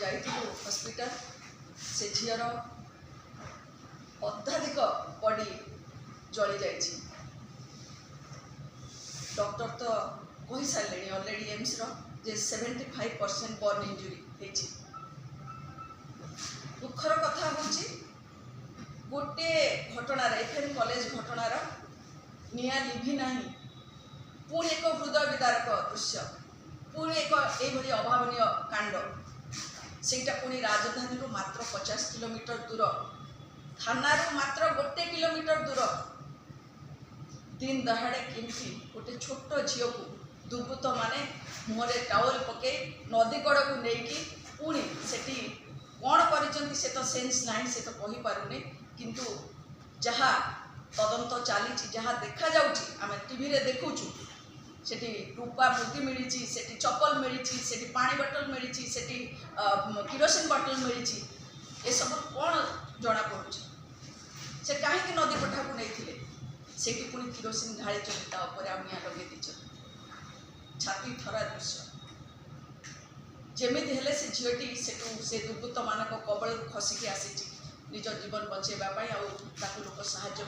जाइथिलु hospital से झीर अत्याधिक बॉडी जली जाइछि। डॉक्टर तो कही सारे ऑलरेडी एम्स रे 75% बर्न इंजुरी होइछि। दुखर कथा होछि गोटे घटनार एफएम कॉलेज घटनार निया लिभि नाही, पुणी एक हृदय विदारक दृश्य, पुणी एक एभली अभावनीय कांड, सेटा पुणी राजधानी मात्र 50 किलोमीटर दूर, थानारू मात्र 1 किलोमीटर दूर। दिन दहाड़े केमती गोटे छोट झील को दुर्बृत्त माने मुहरे टावल पके नदी कड़ को लेकिन पुणी सेठी कौन कर से तो सेन्स ना से तो कही पारुनी, किंतु जहाँ तदंत चली जहाँ देखा जाउची आमे टीवी रे देखुचु सेठी रूपा मुदी मिली, सेठी चप्पल मिली, सेठी पानी बोतल मिली, सेठी किरोसिन बोतल मिली, ये सब कौन जना पड़ुची से कहीं नदी पठा को नहीं थिले सेठी पुणी किरोसिन ढाली ता ऊपर निया लगे दी छाती थरा दृश्य। जेमिति हेले से झीटी से दुर्बृत्त मानक कबल खसिकी आसी निज जीवन बचेबा लोक साहाय्य